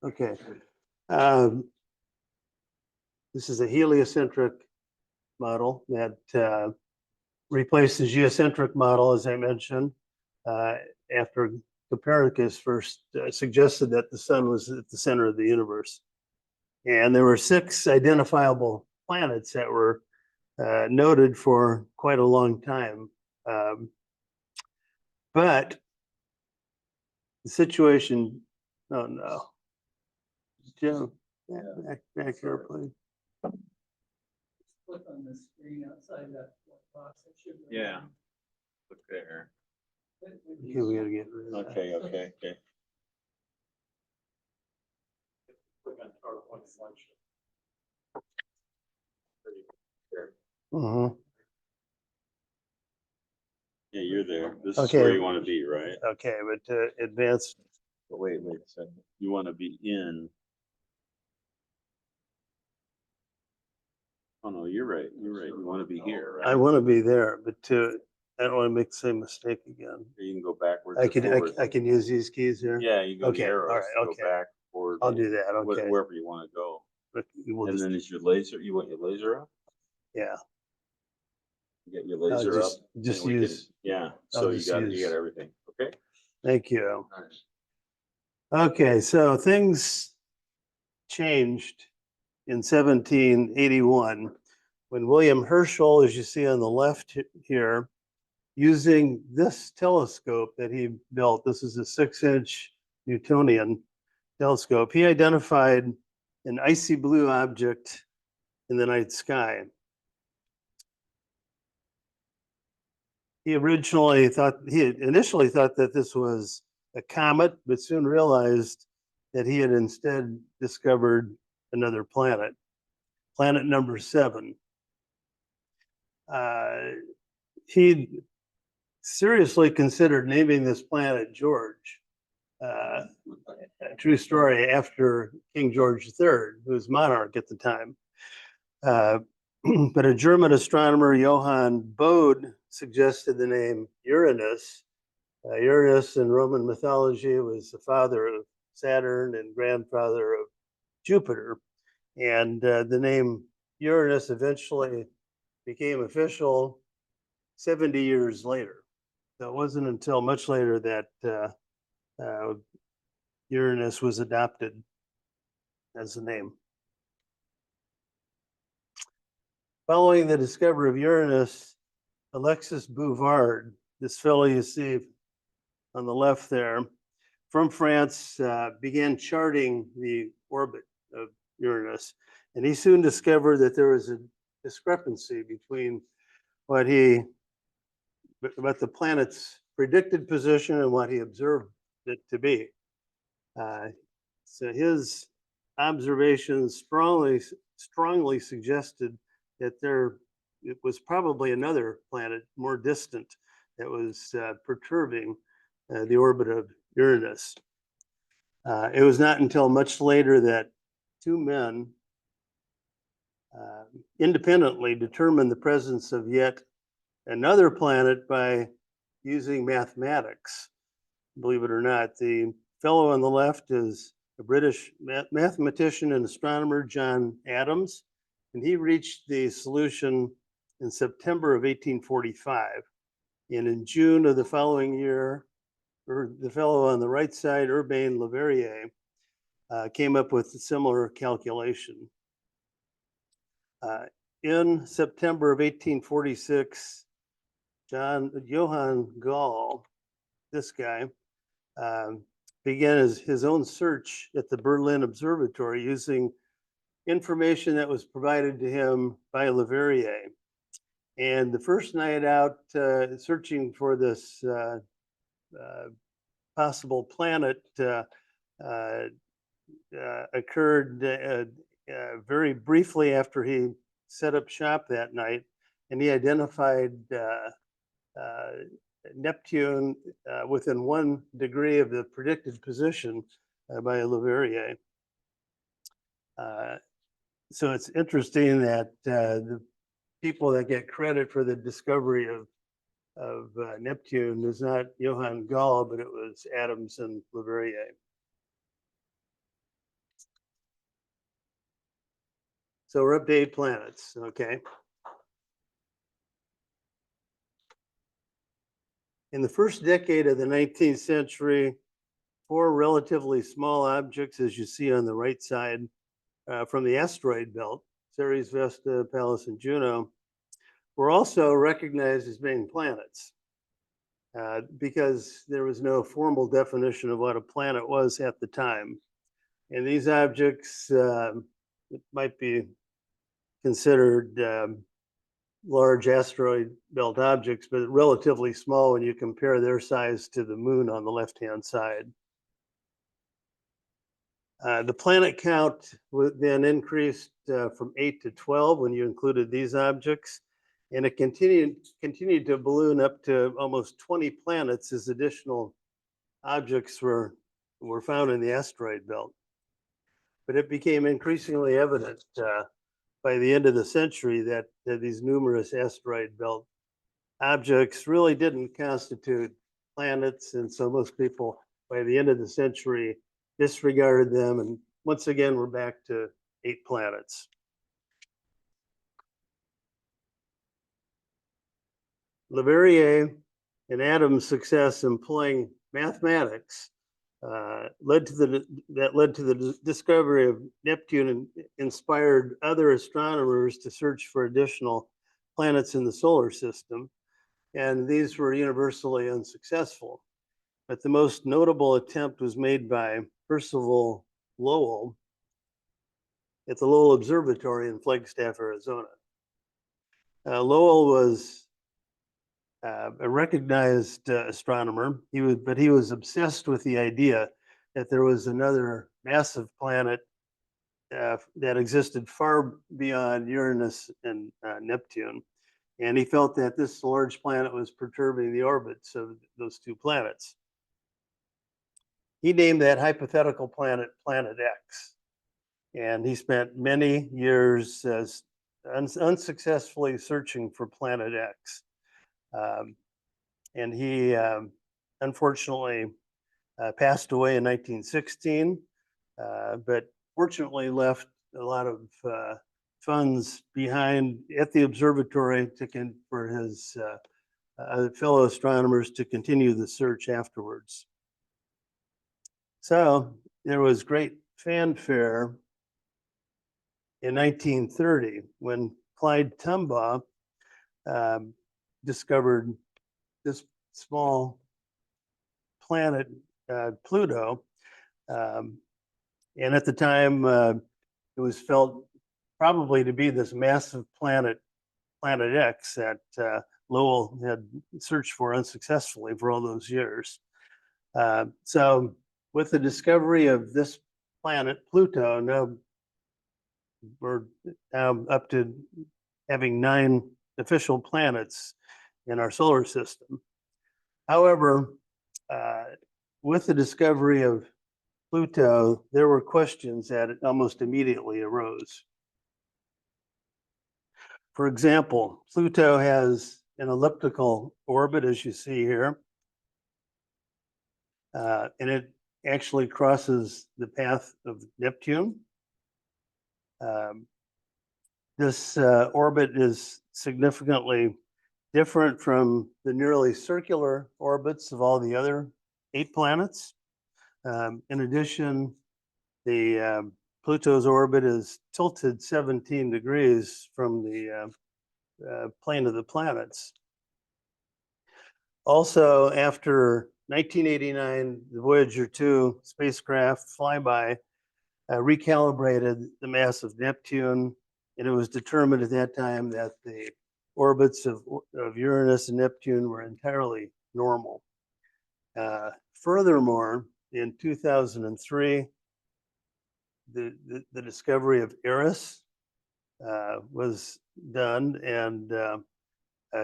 Okay. Um, this is a heliocentric model that replaced the geocentric model, as I mentioned, after Copernicus first suggested that the sun was at the center of the universe. And there were 6 identifiable planets that were noted for quite a long time. But the situation, oh no. Jim, back here, please. Click on the screen outside that box. It should. Yeah. Look there. Okay, we gotta get rid of that. Okay. Click on PowerPoint slideshow. Mhm. Yeah, you're there. This is Okay. where you want to be, right? Okay, but advanced, But wait a second. You want to be in. Oh no, you're right. You're right. You want to be here, right? I want to be there, but I don't want to make the same mistake again. You can go backwards. I or can forward. I can use these keys here. Yeah, you go Okay, the all arrows. right, Go okay. back, forward. I'll do that. Okay. Wherever you want to go. But we'll And just, then is your laser? You want your laser up? yeah. You get your laser just- up. just and we can- use- yeah. I'll So you just got use- everything. Okay. Thank you. All right. Okay, so things changed in 1781 when William Herschel, as you see on the left here, using this telescope that he built, this is a 6-inch Newtonian telescope, he identified an icy blue object in the night sky. He initially thought that this was a comet, but soon realized that he had instead discovered another planet, planet number 7. He seriously considered naming this planet George. A true story, after King George III, who was monarch at the time. But a German astronomer, Johann Bode, suggested the name Uranus. Uranus in Roman mythology was the father of Saturn and grandfather of Jupiter. And the name Uranus eventually became official 70 years later. So it wasn't until much later that Uranus was adopted as a name. Following the discovery of Uranus, Alexis Bouvard, this fellow you see on the left there, from France, began charting the orbit of Uranus. And he soon discovered that there was a discrepancy between what the planet's predicted position and what he observed it to be. So his observations strongly suggested that it was probably another planet more distant that was perturbing the orbit of Uranus. It was not until much later that 2 men independently determined the presence of yet another planet by using mathematics. Believe it or not, the fellow on the left is a British mathematician and astronomer, John Adams, and he reached the solution in September of 1845. And in June of the following year, the fellow on the right side, Urbain Le Verrier, came up with a similar calculation. In September of 1846, Johann Galle, this guy, began his own search at the Berlin Observatory using information that was provided to him by Le Verrier. And the first night out searching for this possible planet occurred very briefly after he set up shop that night, and he identified Neptune within 1 degree of the predicted position by Le Verrier. So it's interesting that the people that get credit for the discovery of Neptune is not Johann Galle, but it was Adams and Le Verrier. So we're up to 8 planets, okay? In the first decade of the 19th century, 4 relatively small objects, as you see on the right side, from the asteroid belt, Ceres, Vesta, Pallas, and Juno, were also recognized as being planets because there was no formal definition of what a planet was at the time. And these objects might be considered large asteroid belt objects, but relatively small when you compare their size to the moon on the left-hand side. The planet count then increased from 8 to 12 when you included these objects, and it continued to balloon up to almost 20 planets as additional objects were found in the asteroid belt. But it became increasingly evident by the end of the century that these numerous asteroid belt objects really didn't constitute planets, and so most people by the end of the century disregarded them, and once again we're back to 8 planets. Leverrier and Adams' success employing mathematics led to the discovery of Neptune and inspired other astronomers to search for additional planets in the solar system, and these were universally unsuccessful. But the most notable attempt was made by Percival Lowell at the Lowell Observatory in Flagstaff, Arizona. Lowell was a recognized astronomer. He was obsessed with the idea that there was another massive planet that existed far beyond Uranus and Neptune. And he felt that this large planet was perturbing the orbits of those 2 planets. He named that hypothetical planet Planet X. And he spent many years unsuccessfully searching for Planet X. And he unfortunately passed away in 1916, but fortunately left a lot of funds behind at the observatory for his fellow astronomers to continue the search afterwards. So there was great fanfare in 1930 when Clyde Tombaugh discovered this small planet, Pluto. And at the time, it was felt probably to be this massive planet, Planet X, that Lowell had searched for unsuccessfully for all those years. So with the discovery of this planet, Pluto, now we're up to having 9 official planets in our solar system. However, with the discovery of Pluto, there were questions that almost immediately arose. For example, Pluto has an elliptical orbit, as you see here, and it actually crosses the path of Neptune. This orbit is significantly different from the nearly circular orbits of all the other 8 planets. In addition, the Pluto's orbit is tilted 17 degrees from the plane of the planets. Also, after 1989, the Voyager 2 spacecraft flyby recalibrated the mass of Neptune, and it was determined at that time that the orbits of Uranus and Neptune were entirely normal. Furthermore, in 2003, the discovery of Eris was done and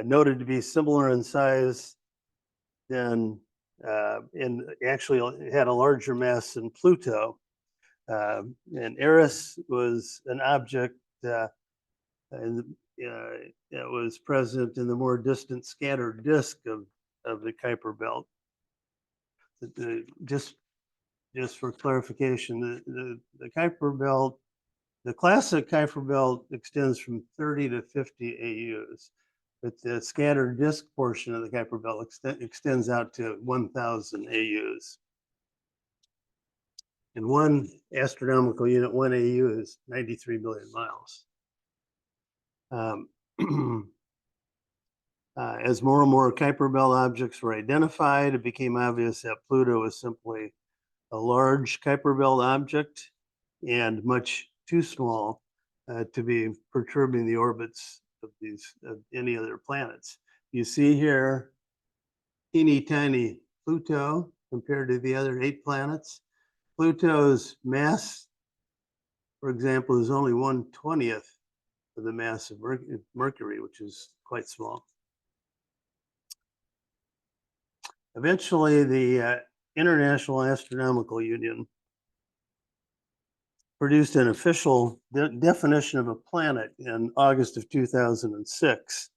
noted to be similar in size than, and actually had a larger mass than Pluto. And Eris was an object that was present in the more distant scattered disk of the Kuiper belt. Just for clarification, the Kuiper belt The classic Kuiper belt extends from 30 to 50 AUs, but the scattered disk portion of the Kuiper belt extends out to 1,000 AUs. And one astronomical unit, 1 AU, is 93 billion miles. As more and more Kuiper belt objects were identified, it became obvious that Pluto was simply a large Kuiper belt object and much too small to be perturbing the orbits of any other planets. You see here, teeny tiny Pluto compared to the other 8 planets. Pluto's mass, for example, is only 1/20th of the mass of Mercury, which is quite small. Eventually, the International Astronomical Union produced an official definition of a planet in August of 2006.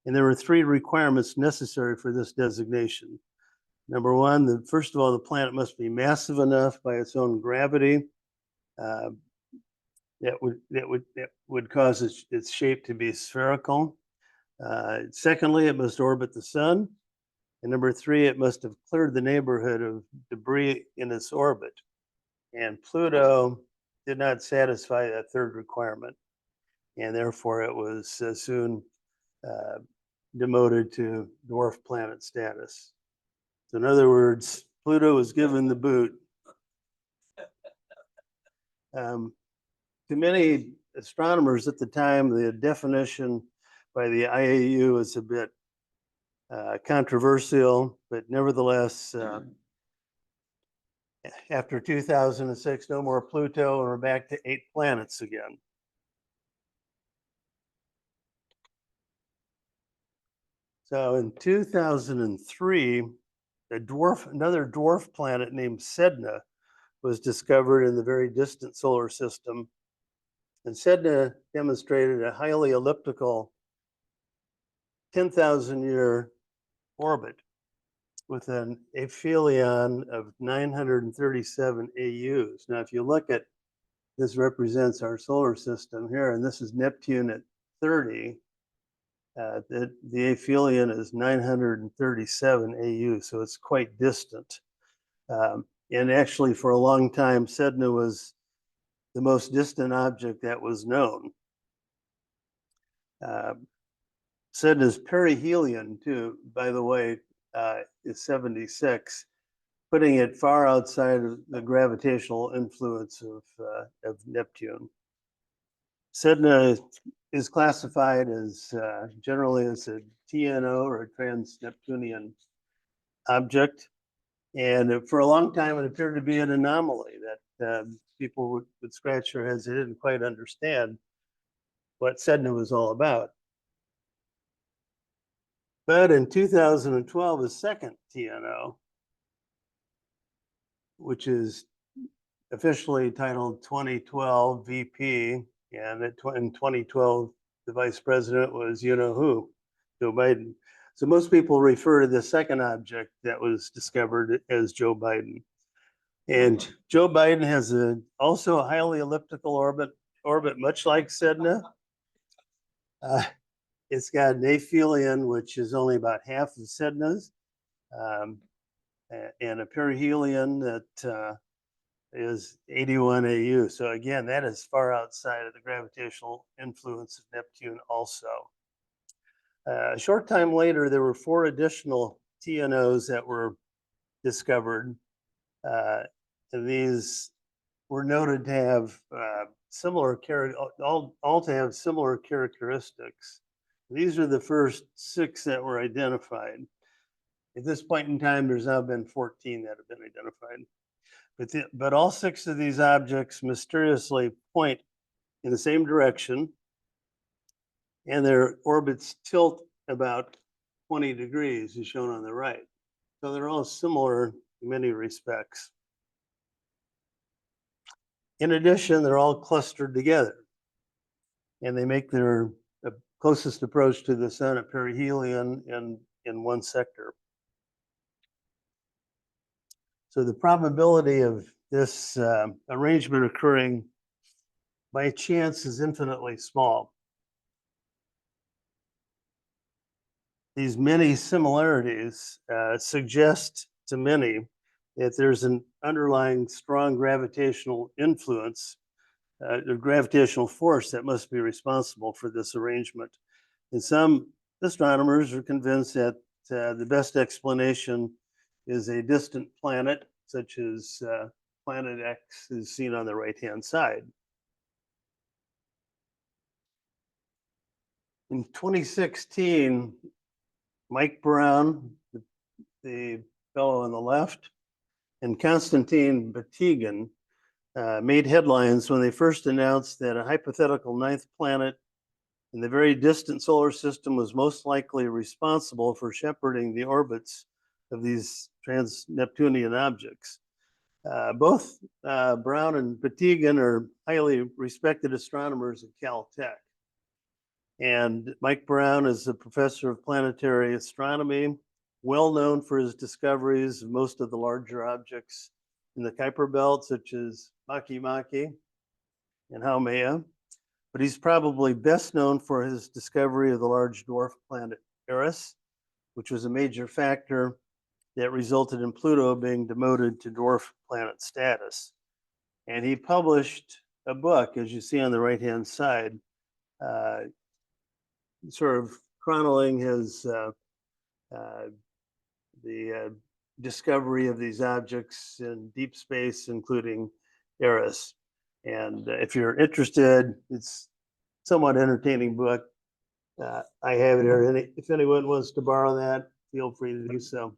And there were 3 requirements necessary for this designation. Number one, first of all, the planet must be massive enough by its own gravity that would cause its shape to be spherical. Secondly, it must orbit the sun. And number 3, it must have cleared the neighborhood of debris in its orbit. And Pluto did not satisfy that third requirement. And therefore, it was soon demoted to dwarf planet status. So in other words, Pluto was given the boot. To many astronomers at the time, the definition by the IAU was a bit controversial, but nevertheless, after 2006, no more Pluto, and we're back to 8 planets again. So in 2003, another dwarf planet named Sedna was discovered in the very distant solar system. And Sedna demonstrated a highly elliptical 10,000-year orbit with an aphelion of 937 AUs. Now, if you look at this, represents our solar system here, and this is Neptune at 30. The aphelion is 937 AU, so it's quite distant. And actually, for a long time, Sedna was the most distant object that was known. Sedna's perihelion, too, by the way, is 76, putting it far outside of the gravitational influence of Neptune. Sedna is classified as generally as a TNO, or a trans-Neptunian object. And for a long time, it appeared to be an anomaly that people would scratch their heads. They didn't quite understand what Sedna was all about. But in 2012, a second TNO, which is officially titled 2012 VP, and in 2012, the vice president was you-know-who, Joe Biden. So most people refer to the second object that was discovered as Joe Biden. And Joe Biden has also a highly elliptical orbit much like Sedna. It's got an aphelion, which is only about half of Sedna's, and a perihelion that is 81 AU. So again, that is far outside of the gravitational influence of Neptune also. A short time later, there were 4 additional TNOs that were discovered. And these were noted to have similar characteristics. These are the first 6 that were identified. At this point in time, there's now been 14 that have been identified. But all 6 of these objects mysteriously point in the same direction, and their orbits tilt about 20 degrees, as shown on the right. So they're all similar in many respects. In addition, they're all clustered together, and they make their closest approach to the sun at perihelion in one sector. So the probability of this arrangement occurring by chance is infinitely small. These many similarities suggest to many that there's an underlying strong gravitational influence, a gravitational force that must be responsible for this arrangement. And some astronomers are convinced that the best explanation is a distant planet, such as planet X is seen on the right-hand side. In 2016, Mike Brown, the fellow on the left, and Konstantin Batygin made headlines when they first announced that a hypothetical ninth planet in the very distant solar system was most likely responsible for shepherding the orbits of these trans-Neptunian objects. Both Brown and Batygin are highly respected astronomers at Caltech. And Mike Brown is a professor of planetary astronomy, well known for his discoveries of most of the larger objects in the Kuiper Belt, such as Makemake and Haumea. But he's probably best known for his discovery of the large dwarf planet Eris, which was a major factor that resulted in Pluto being demoted to dwarf planet status. And he published a book, as you see on the right-hand side, sort of chronicling his the discovery of these objects in deep space, including Eris. And if you're interested, it's somewhat entertaining book. I have it here. If anyone wants to borrow that, feel free to do so.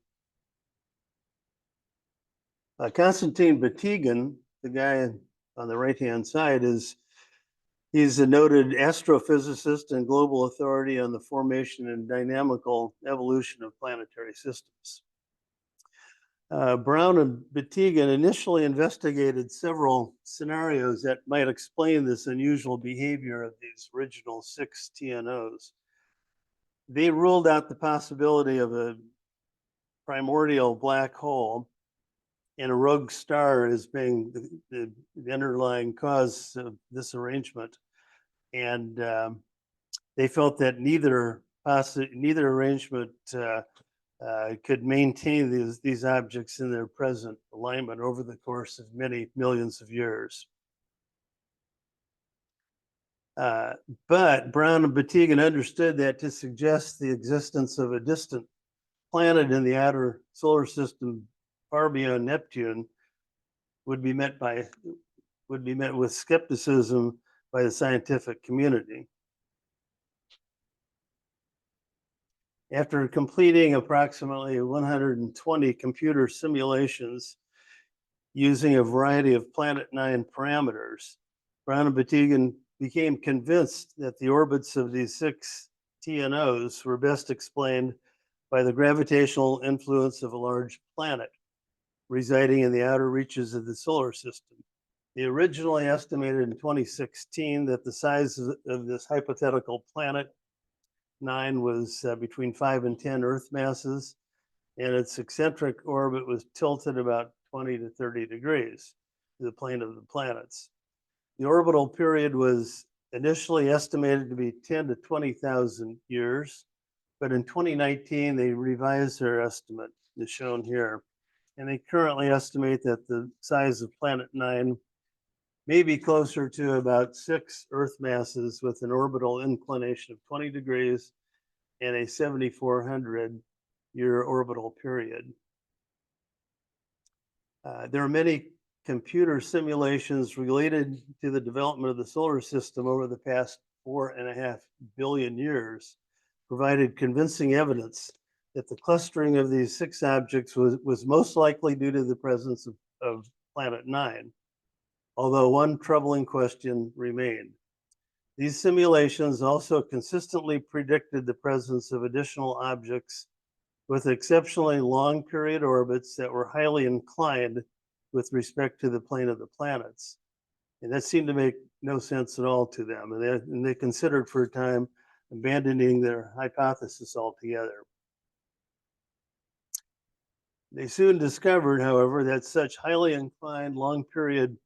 Konstantin Batygin, the guy on the right-hand side, he's a noted astrophysicist and global authority on the formation and dynamical evolution of planetary systems. Brown and Batygin initially investigated several scenarios that might explain this unusual behavior of these original 6 TNOs. They ruled out the possibility of a primordial black hole and a rogue star as being the underlying cause of this arrangement. And they felt that neither arrangement could maintain these objects in their present alignment over the course of many millions of years. But Brown and Batygin understood that to suggest the existence of a distant planet in the outer solar system far beyond Neptune would be met with skepticism by the scientific community. After completing approximately 120 computer simulations using a variety of Planet 9 parameters, Brown and Batygin became convinced that the orbits of these 6 TNOs were best explained by the gravitational influence of a large planet residing in the outer reaches of the solar system. They originally estimated in 2016 that the size of this hypothetical planet 9 was between 5 and 10 Earth masses, and its eccentric orbit was tilted about 20 to 30 degrees to the plane of the planets. The orbital period was initially estimated to be 10 to 20,000 years, but in 2019 they revised their estimate, as shown here, and they currently estimate that the size of Planet 9 may be closer to about 6 Earth masses with an orbital inclination of 20 degrees and a 7,400-year orbital period. There are many computer simulations related to the development of the solar system over the past 4.5 billion years, provided convincing evidence that the clustering of these 6 objects was most likely due to the presence of Planet 9, although one troubling question remained. These simulations also consistently predicted the presence of additional objects with exceptionally long period orbits that were highly inclined with respect to the plane of the planets. And that seemed to make no sense at all to them. And they considered for a time abandoning their hypothesis altogether. They soon discovered, however, that such highly inclined long period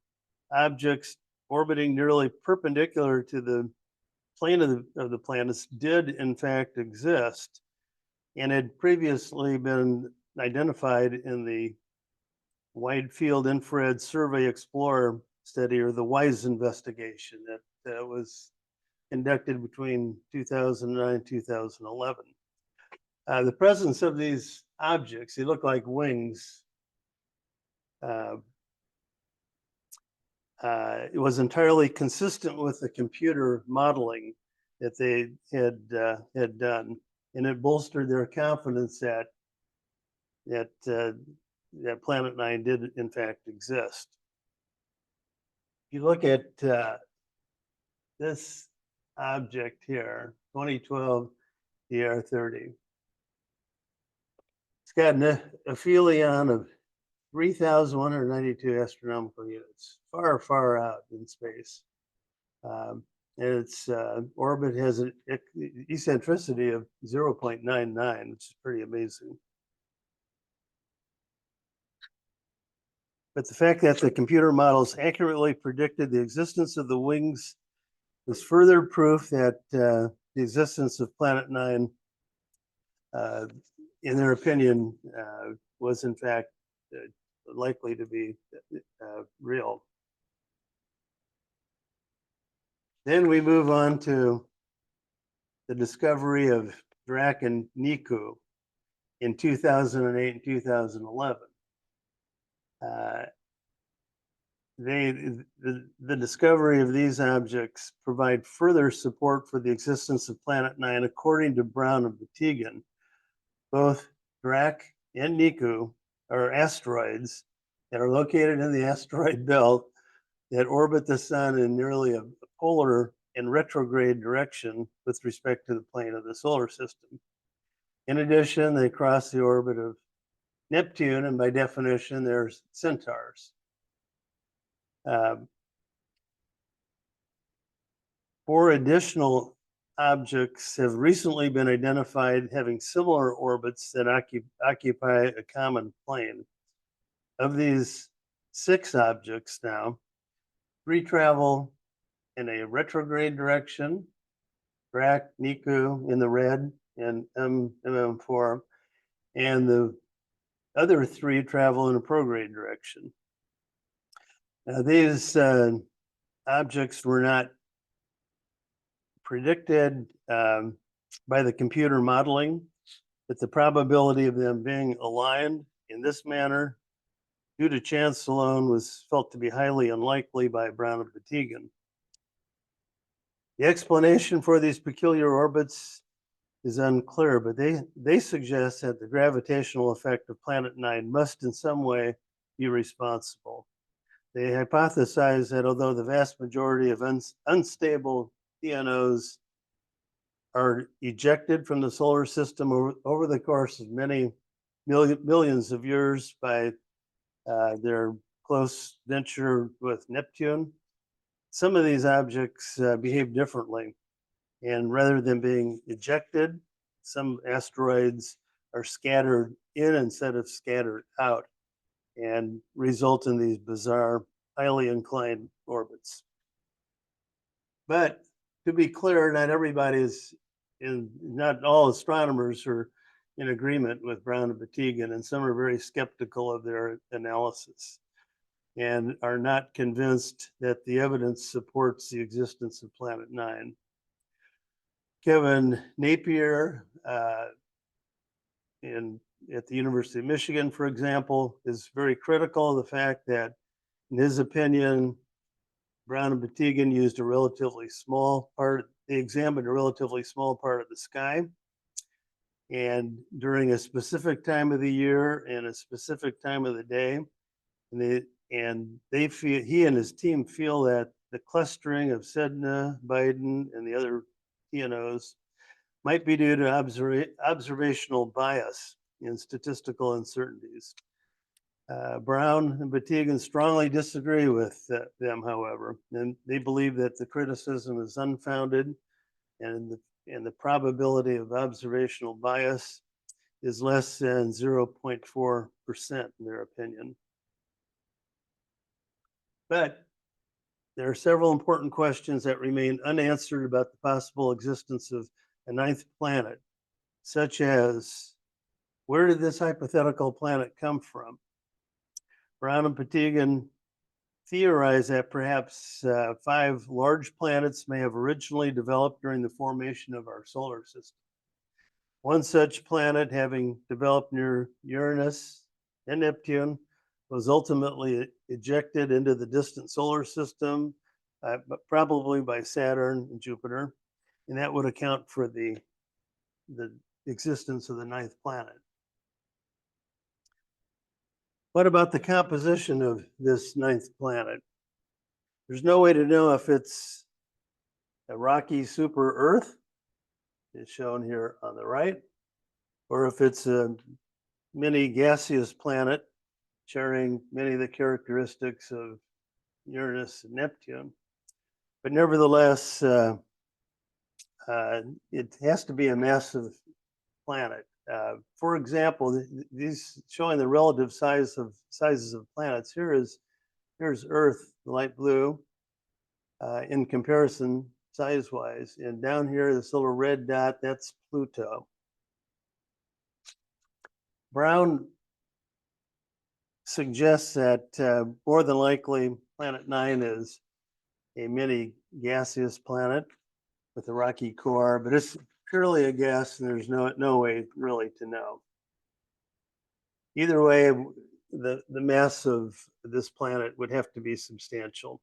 objects orbiting nearly perpendicular to the plane of the planets did in fact exist and had previously been identified in the Wide Field Infrared Survey Explorer study, or the WISE investigation that was conducted between 2009 and 2011. The presence of these objects, they look like wings, it was entirely consistent with the computer modeling that they had done, and it bolstered their confidence that that Planet Nine did in fact exist. If you look at this object here, 2012 DR30, it's got an aphelion of 3,192 astronomical units, far, far out in space. And its orbit has an eccentricity of 0.99, which is pretty amazing. But the fact that the computer models accurately predicted the existence of the wings was further proof that the existence of Planet Nine, in their opinion, was in fact likely to be real. Then we move on to the discovery of Drac and Niku in 2008 and 2011. The discovery of these objects provide further support for the existence of Planet Nine, according to Brown and Batigan. Both Drac and Niku are asteroids that are located in the asteroid belt that orbit the sun in nearly a polar and retrograde direction with respect to the plane of the solar system. In addition, they cross the orbit of Neptune, and by definition, they're centaurs. Four additional objects have recently been identified having similar orbits that occupy a common plane. Of these 6 objects now, 3 travel in a retrograde direction, Drac, Niku in the red, and MM4, and the other 3 travel in a prograde direction. Now, these objects were not predicted by the computer modeling, but the probability of them being aligned in this manner due to chance alone was felt to be highly unlikely by Brown and Batigan. The explanation for these peculiar orbits is unclear, but they suggest that the gravitational effect of Planet Nine must in some way be responsible. They hypothesize that although the vast majority of unstable TNOs are ejected from the solar system over the course of many millions of years by their close venture with Neptune, some of these objects behave differently. And rather than being ejected, some asteroids are scattered in instead of scattered out and result in these bizarre, highly inclined orbits. But to be clear, not all astronomers are in agreement with Brown and Batigan, and some are very skeptical of their analysis and are not convinced that the evidence supports the existence of Planet Nine. Kevin Napier at the University of Michigan, for example, is very critical of the fact that, in his opinion, Brown and Batigan used a relatively small part, they examined a relatively small part of the sky. And during a specific time of the year and a specific time of the day, and they feel, he and his team feel that the clustering of Sedna, Biden, and the other TNOs might be due to observational bias and statistical uncertainties. Brown and Batigan strongly disagree with them, however, and they believe that the criticism is unfounded, and the probability of observational bias is less than 0.4% in their opinion. But there are several important questions that remain unanswered about the possible existence of a ninth planet, such as where did this hypothetical planet come from? Brown and Patigan theorize that perhaps 5 large planets may have originally developed during the formation of our solar system. One such planet, having developed near Uranus and Neptune, was ultimately ejected into the distant solar system, but probably by Saturn and Jupiter, and that would account for the existence of the 9th planet. What about the composition of this 9th planet? There's no way to know if it's a rocky super Earth, is shown here on the right, or if it's a mini gaseous planet sharing many of the characteristics of Uranus and Neptune. But nevertheless, it has to be a massive planet. For example, these showing the relative sizes of planets. Here's Earth, the light blue, in comparison size-wise. And down here, this little red dot, that's Pluto. Brown suggests that more than likely Planet 9 is a mini gaseous planet with a rocky core, but it's purely a guess and there's no way really to know. Either way, the mass of this planet would have to be substantial.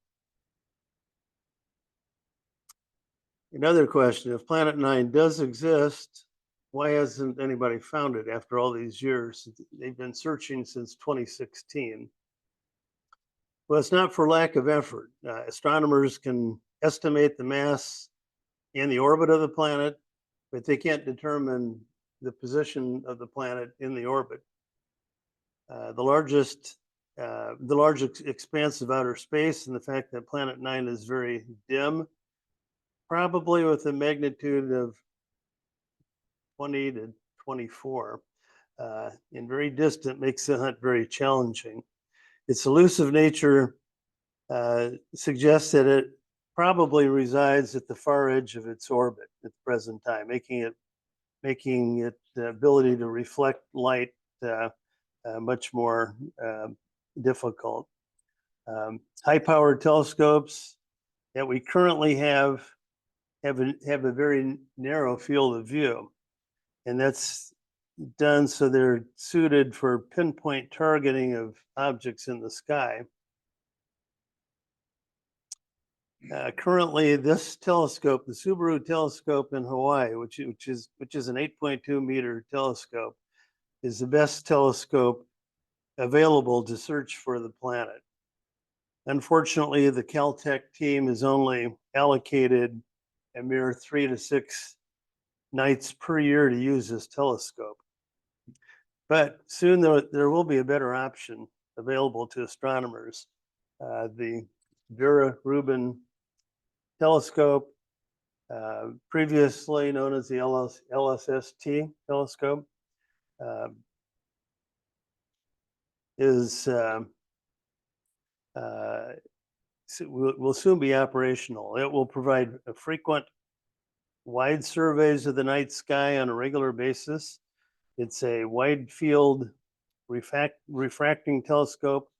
Another question, if Planet 9 does exist, why hasn't anybody found it after all these years? They've been searching since 2016. Well, it's not for lack of effort. Astronomers can estimate the mass and the orbit of the planet, but they can't determine the position of the planet in the orbit. The large expanse of outer space and the fact that Planet 9 is very dim, probably with a magnitude of 20 to 24, and very distant, makes the hunt very challenging. Its elusive nature suggests that it probably resides at the far edge of its orbit at the present time, making it the ability to reflect light much more difficult. High-powered telescopes that we currently have a very narrow field of view, and that's done so they're suited for pinpoint targeting of objects in the sky. Currently, this telescope, the Subaru telescope in Hawaii, which is an 8.2 meter telescope, is the best telescope available to search for the planet. Unfortunately, the Caltech team is only allocated a mere 3 to 6 nights per year to use this telescope. But soon there will be a better option available to astronomers. The Vera Rubin telescope, previously known as the LSST telescope, will soon be operational. It will provide frequent wide surveys of the night sky on a regular basis. It's a wide field refracting telescope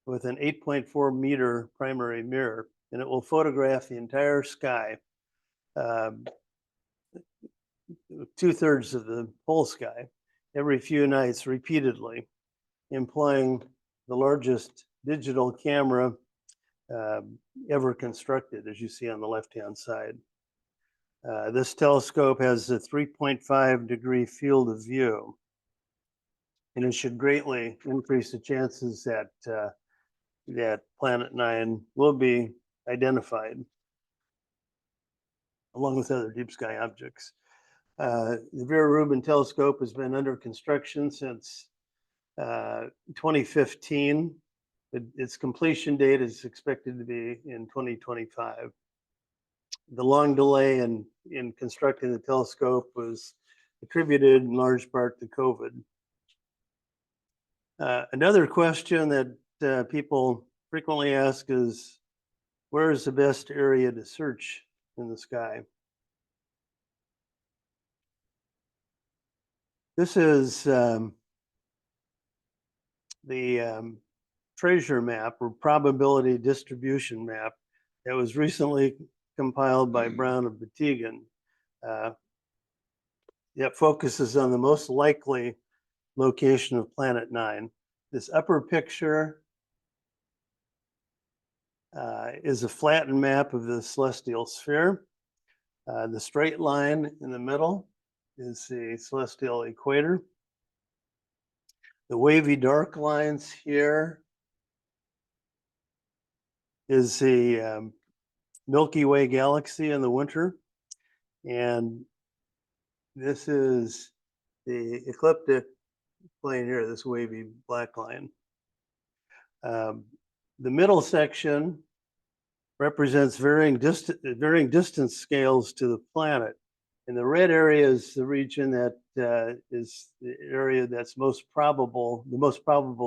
with an 8.4 meter primary mirror, and it will photograph the entire sky, 2/3 of the whole sky, every few nights repeatedly, implying the largest digital camera ever constructed, as you see on the left-hand side. This telescope has a 3.5 degree field of view, and it should greatly increase the chances that Planet 9 will be identified along with other deep sky objects. The Vera Rubin telescope has been under construction since 2015. Its completion date is expected to be in 2025. The long delay in constructing the telescope was attributed in large part to COVID. Another question that people frequently ask is, where is the best area to search in the sky? This is the treasure map or probability distribution map that was recently compiled by Brown and Batigan. That focuses on the most likely location of Planet 9. This upper picture is a flattened map of the celestial sphere. The straight line in the middle is the celestial equator. The wavy dark lines here is the Milky Way galaxy in the winter. And this is the ecliptic plane here, this wavy black line. The middle section represents varying distance scales to the planet. And the red area is the region that is the area that's the most probable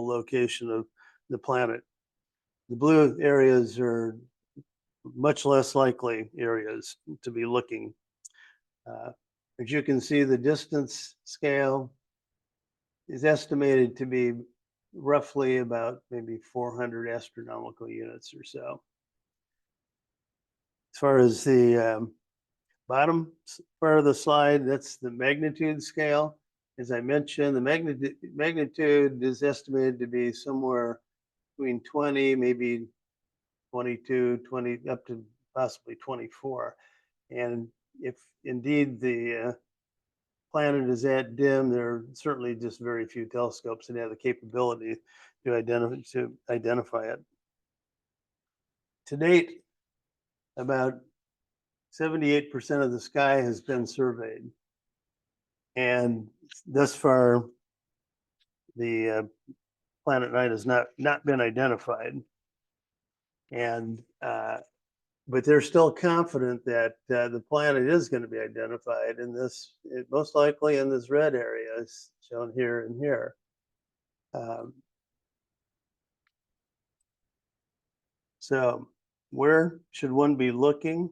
location of the planet. The blue areas are much less likely areas to be looking. As you can see, the distance scale is estimated to be roughly about maybe 400 astronomical units or so. As far as the bottom part of the slide, that's the magnitude scale. As I mentioned, the magnitude is estimated to be somewhere between 20, maybe 22, 20, up to possibly 24. And if indeed the planet is that dim, there are certainly just very few telescopes that have the capability to identify it. To date, about 78% of the sky has been surveyed. And thus far, the Planet 9 has not been identified. And but they're still confident that the planet is going to be identified in this, most likely in this red area, as shown here and here. So where should one be looking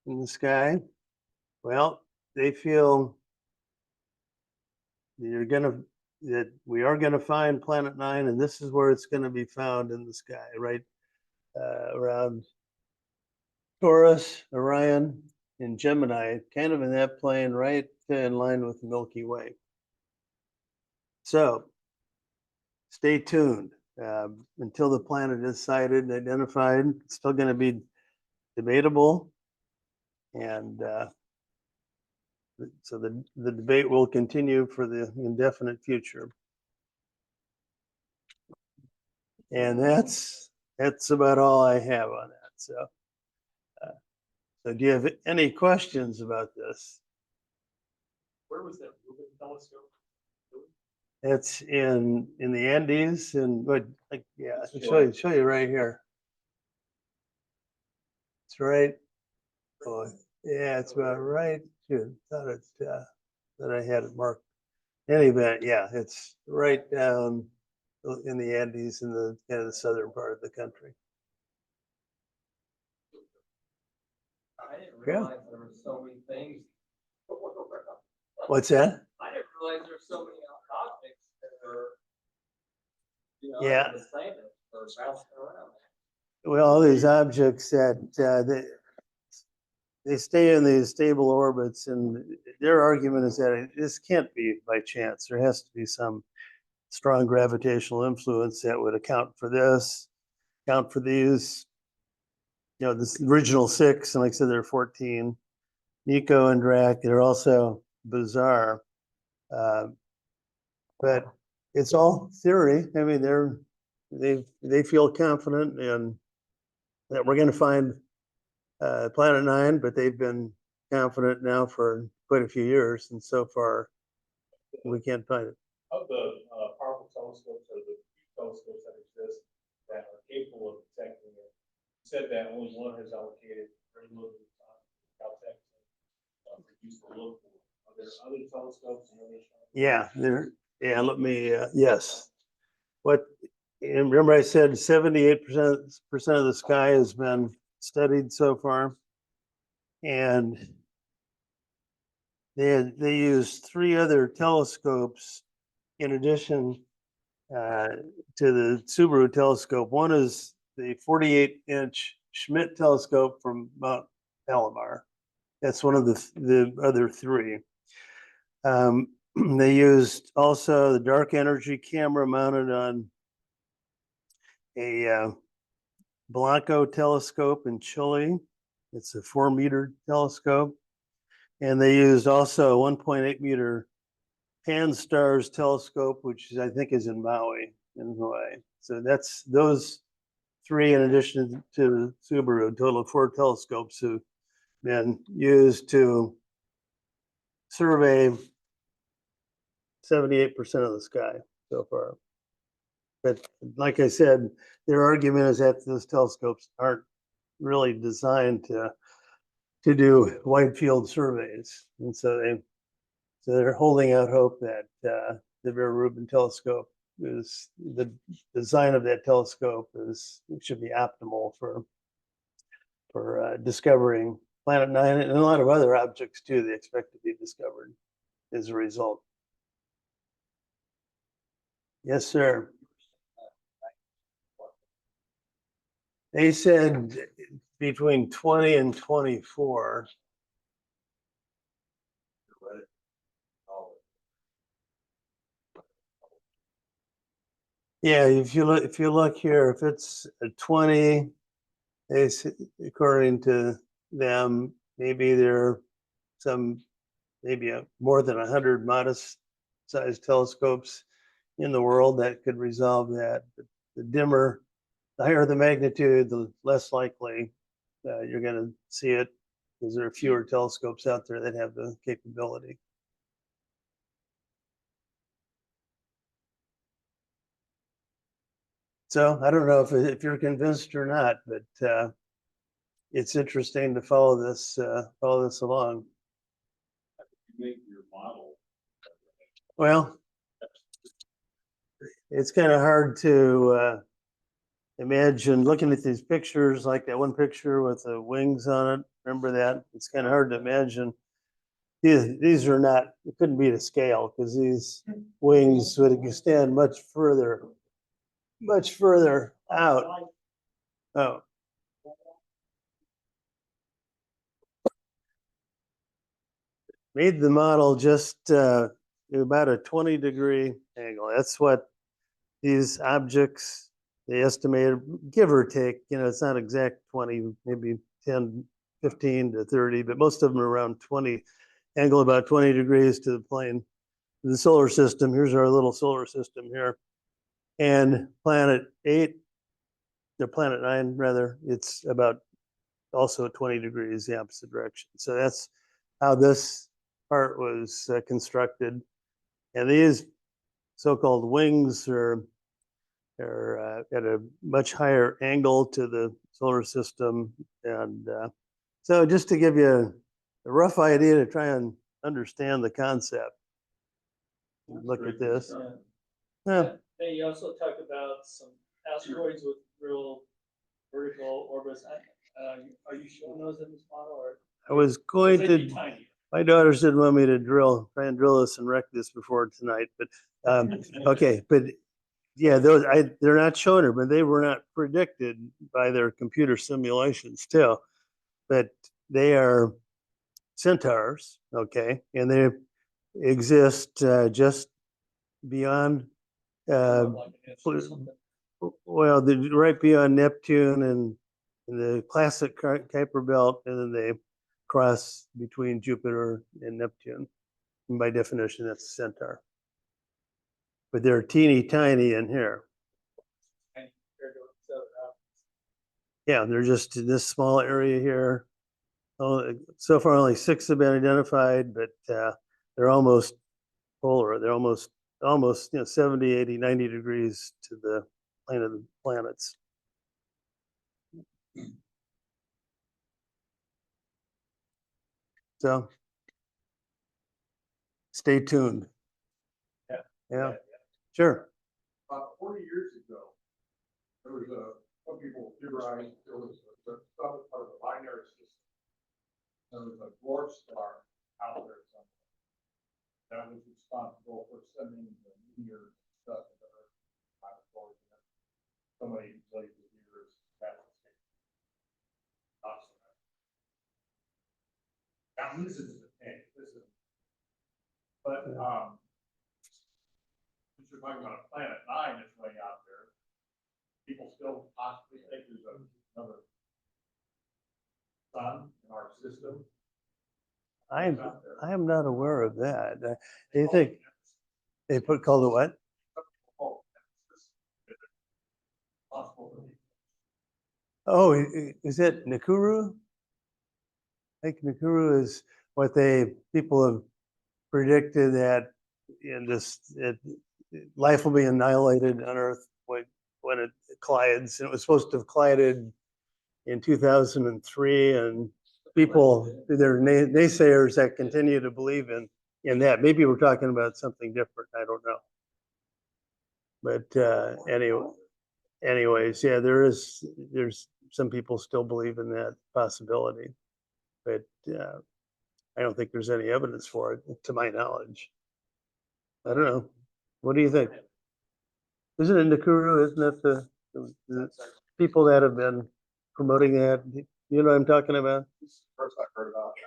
in the sky? Well, they feel that we are going to find Planet 9, and this is where it's going to be found in the sky, right around Taurus, Orion, and Gemini, kind of in that plane, right in line with the Milky Way. So stay tuned until the planet is sighted and identified. It's still going to be debatable, and so the debate will continue for the indefinite future. And that's about all I have on that. So do you have any questions about this? Where was that Rubin telescope? It's in the Andes, and yeah, I can show you right here. It's right. Oh, yeah, it's about right. Shoot, thought it that I had it marked. In any event, yeah, it's right down in the Andes in the kind of the southern part of the country. I didn't realize there were so many things. What's that? I didn't realize there were so many objects that are, Yeah. the planet or bouncing around. Well, all these objects that they stay in these stable orbits, and their argument is that this can't be by chance. There has to be some strong gravitational influence that would account for this, account for these. This original 6, and like I said, there are 14. Nico and Drac, they're also bizarre, but it's all theory. I mean, they feel confident in that we're going to find Planet 9, but they've been confident now for quite a few years, and so far we can't find it. Of the powerful telescopes or the telescopes that exist that are capable of detecting it, you said that only one has allocated very little time to Caltech used to look for. Are there other telescopes and other? Yeah, let me. Yes, what And remember I said 78% of the sky has been studied so far? And they used 3 other telescopes in addition to the Subaru telescope. One is the 48-inch Schmidt telescope from Mount Palomar. That's one of the other 3. They used also the dark energy camera mounted on a Blanco telescope in Chile. It's a 4-meter telescope. And they used also a 1.8-meter Pan-STARRS telescope, which I think is in Maui, in Hawaii. So that's those 3 in addition to Subaru, a total of 4 telescopes have been used to survey 78% of the sky so far. But like I said, their argument is that those telescopes aren't really designed to do wide field surveys. And so they're holding out hope that the Vera Rubin telescope is the design of that telescope should be optimal for discovering Planet 9 and a lot of other objects too they expect to be discovered as a result. Yes, sir. They said between 20 and 24. Yeah, if you look here, if it's a 20, according to them, maybe there are maybe more than 100 modest sized telescopes in the world that could resolve that. But the higher the magnitude, the less likely you're going to see it, because there are fewer telescopes out there that have the capability. So I don't know if you're convinced or not, but it's interesting to follow this along. You make your model. Well, it's kind of hard to imagine looking at these pictures, like that one picture with the wings on it. Remember that? It's kind of hard to imagine. These are not, it couldn't be to scale because these wings would extend much further out. Oh, made the model just about a 20-degree angle. That's what these objects, they estimated, give or take, it's not exact 20, maybe 10, 15 to 30, but most of them are around 20, angle about 20 degrees to the plane. The solar system, here's our little solar system here. And planet 8, or planet 9 rather, it's about also 20 degrees the opposite direction. So that's how this part was constructed. And these so-called wings are at a much higher angle to the solar system. And so just to give you a rough idea to try and understand the concept, look at this. Yeah. Then you also talk about some asteroids with real vertical orbits. Are you showing those in this model, or? I was going They'd to, be tiny. my daughters didn't want me to try and drill this and wreck this before tonight, but okay, but yeah, they're not showing her, but they were not predicted by their computer simulations too. But they are centaurs, okay, and they exist just beyond, Like an inch or Pl- something. well, right beyond Neptune and the classic Kuiper belt, and then they cross between Jupiter and Neptune. And by definition, that's a centaur. But they're teeny tiny in here. Tiny compared to what's out there. Yeah, they're just in this small area here. Oh, so far, only 6 have been identified, but they're almost polar. They're almost 70, 80, 90 degrees to the plane of the planets. So stay tuned. Yeah. Yeah, sure. About 40 years ago, there was some people theorized there was some part of the binary system. There was a dwarf star out there somewhere that was responsible for sending the meteors and stuff to the Earth. Somebody played the years. Awesome. Now this is the thing. This is, but since you're talking about a planet 9 that's way out there, people still possibly think there's another sun in our system. I am not aware of that. Do you think they called it what? Oh, possible. Oh, is it Nakuru? I think Nakuru is what people have predicted that in life will be annihilated on Earth when it collides. And it was supposed to have collided in 2003, and there are naysayers that continue to believe in that. Maybe we're talking about something different. I don't know. But anyways, yeah, there's some people still believe in that possibility, but I don't think there's any evidence for it, to my knowledge. I don't know. What do you think? Isn't it Nakuru? Isn't that the people that have been promoting that? You know what I'm talking about? First I've heard about it.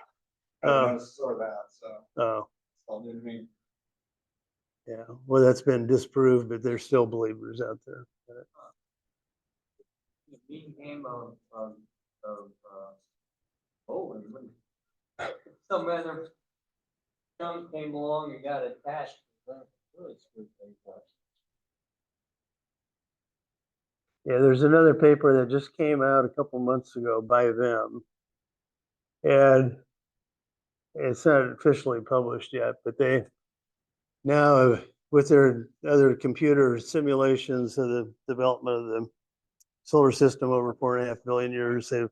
I Oh. didn't know this or that, so Oh, it's all new to me. yeah. Well, that's been disproved, but there's still believers out there. The mean game of bowling. Some other chunk came along and got attached. Really screwed things up. Yeah, there's another paper that just came out a couple months ago by them, and it's not officially published yet, but they now, with their other computer simulations of the development of the solar system over 4.5 billion years, they've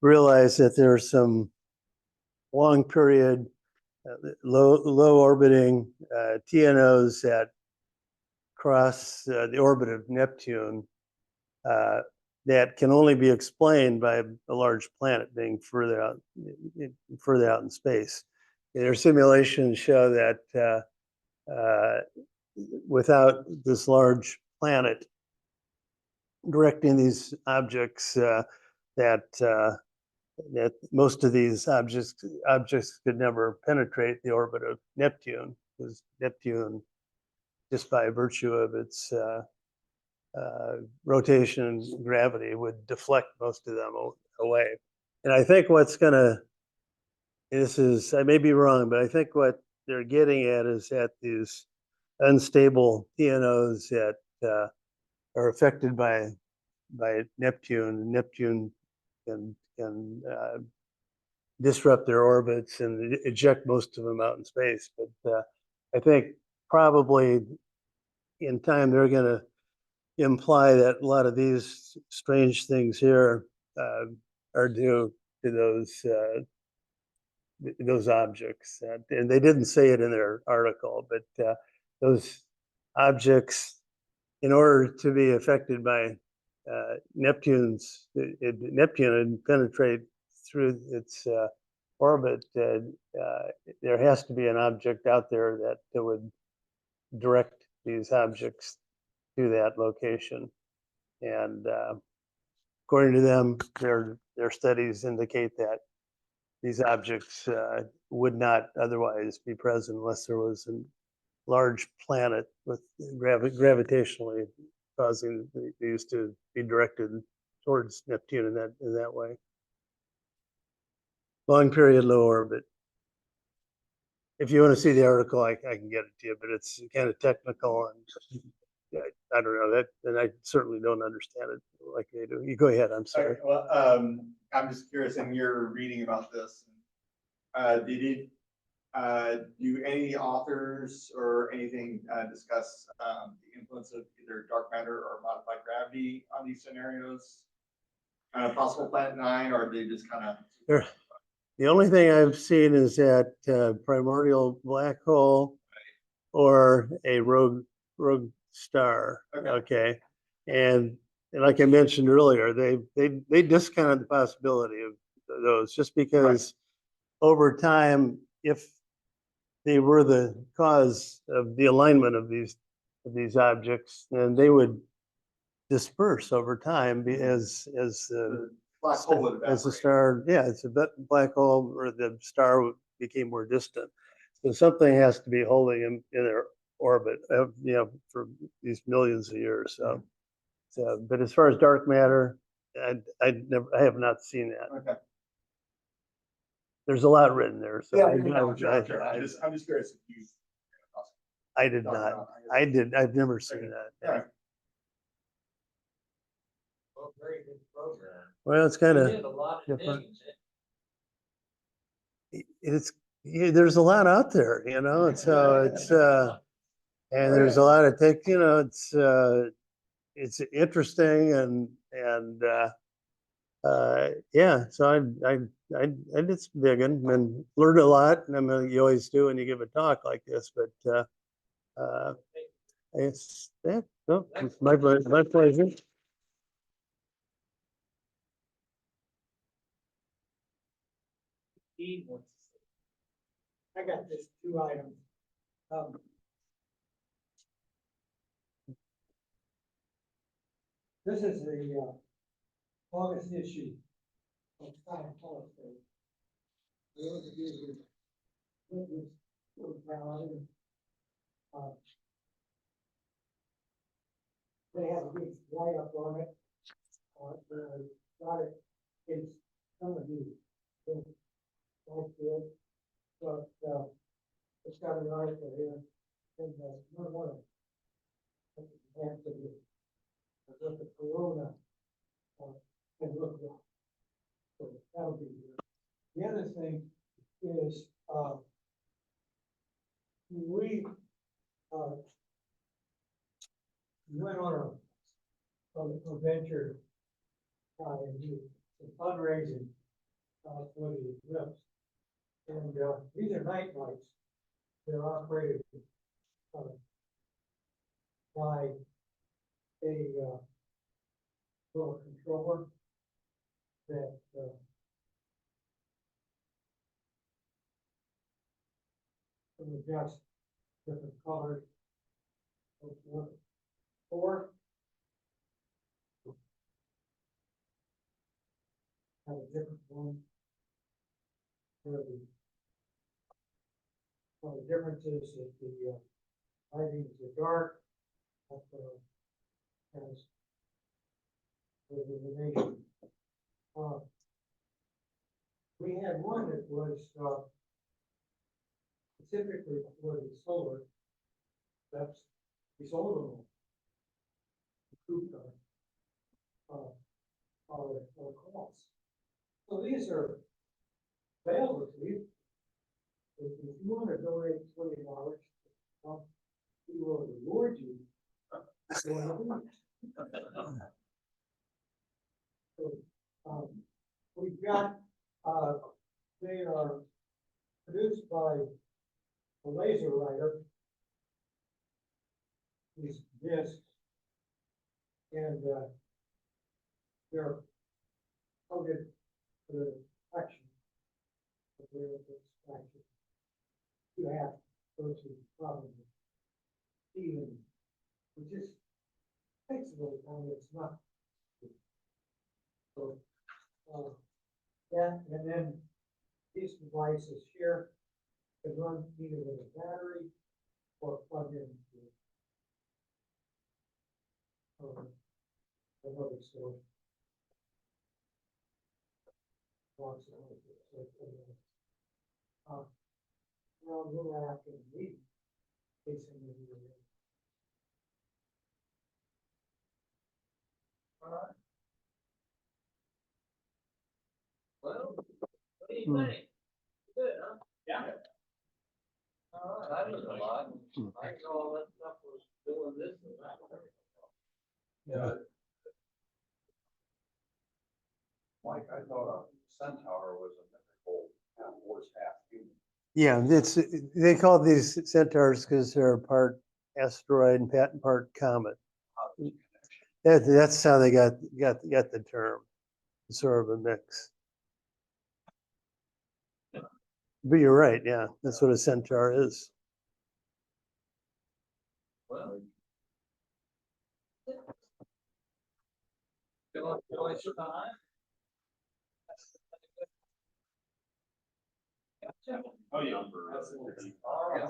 realized that there's some long period low orbiting TNOs that cross the orbit of Neptune that can only be explained by a large planet being further out in space. Their simulations show that without this large planet directing these objects, that most of these objects could never penetrate the orbit of Neptune, because Neptune, just by virtue of its rotation and gravity, would deflect most of them away. And I think I may be wrong, but I think what they're getting at is that these unstable TNOs that are affected by Neptune. Neptune can disrupt their orbits and eject most of them out in space. But I think probably in time they're going to imply that a lot of these strange things here are due to those objects. And they didn't say it in their article, but those objects, in order to be affected by Neptune and penetrate through its orbit, there has to be an object out there that would direct these objects to that location. And according to them, their studies indicate that these objects would not otherwise be present unless there was a large planet with gravitationally causing these to be directed towards Neptune in that way. Long period low orbit. If you want to see the article, I can get it to you, but it's kind of technical, and I don't know that, and I certainly don't understand it like they do. You go ahead. I'm sorry. Okay, well, I'm just curious, in your reading about this, do any authors or anything discuss the influence of either dark matter or modified gravity on these scenarios? Possible Planet 9, or they just kind of? The only thing I've seen is that primordial black hole or a rogue star. Okay. Okay, and And like I mentioned earlier, they discounted the possibility of those just because over time, if they were the cause of the alignment of these objects, then they would disperse over time as The black hole would as the evaporate. star, yeah, it's a black hole or the star became more distant. So something has to be holding them in their orbit, for these millions of years. So, but as far as dark matter, I have not seen that. Okay. There's a lot written there, so Yeah, I, sure. I, I'm just curious if you. I did not. I've never seen that. All right. Well, very good program. Well, it's We kind did of, a lot of different. things. there's a lot out there, and so and there's a lot of it's interesting and yeah, so I did some digging and learned a lot. And I mean, you always do when you give a talk like this, but it's yeah, no, it's my pleasure. He wants to say. I got just two items. This is the August issue of Science Policy. Those of you who look this calendar, they have a big write-up on it. Got it in some of you. That's good. But it's got an article here. And no one. Have to do. With the corona. And look. So that'll be good. The other thing is, we went on a venture, and do some fundraising, for the eclipse. And, these are night lights. They're operated, by a, little controller that, can adjust different colors. Or have a different one. For the difference is that the lighting is dark. Has illumination. We had one that was specifically for the solar. That's the solar. Or costs. So these are available to you. If you want to donate $20, we will reward you. So, we've got, they are produced by a laser writer. These discs. And, they're coded for the action. You have to go to probably even, it just takes a little time, it's not. So, yeah, and then these devices here can run either with a battery or plug in to another source. Now, a little after the meeting, facing the Well, what do you think? Good, huh? Yeah. All right, I didn't know a lot. I didn't know all that stuff was doing this and that. Yeah. Mike, I thought a centaur was a mythical half horse, half human. Yeah, they call these centaurs because they're part asteroid and part comet. That's how they got the term, sort of a mix. But you're right, yeah, that's what a centaur is. Well. Still waste your time? Oh, yeah. Absolutely. All right.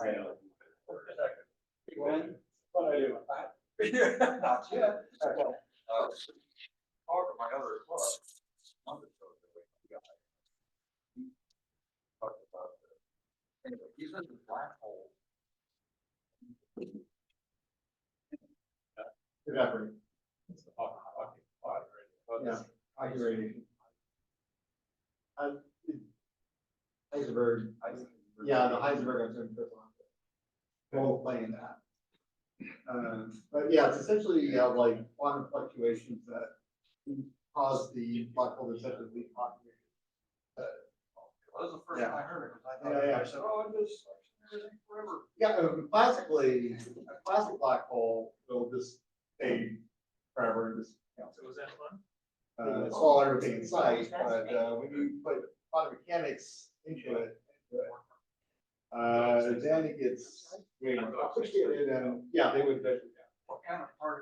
What I do? Not yet. Part of my other club. Monday show that we got. Talked about the- Anyway, he's in the black hole. Evaporate. It's the occupied, right? Yeah. High radiation. Heisenberg, yeah, the Heisenberg I'm saying, will play in that. But yeah, it's essentially you have like quantum fluctuations that cause the black hole to essentially leak population. That was the first Yeah. time I heard it, because I Yeah, yeah. thought, I said, oh, it just, everything forever. Yeah, classically, a classic black hole will just stay forever and just, you know, So was that fun? swallow everything in sight, but, when you put quantum mechanics into it, then it gets way more complicated and, yeah, they would. What kind of part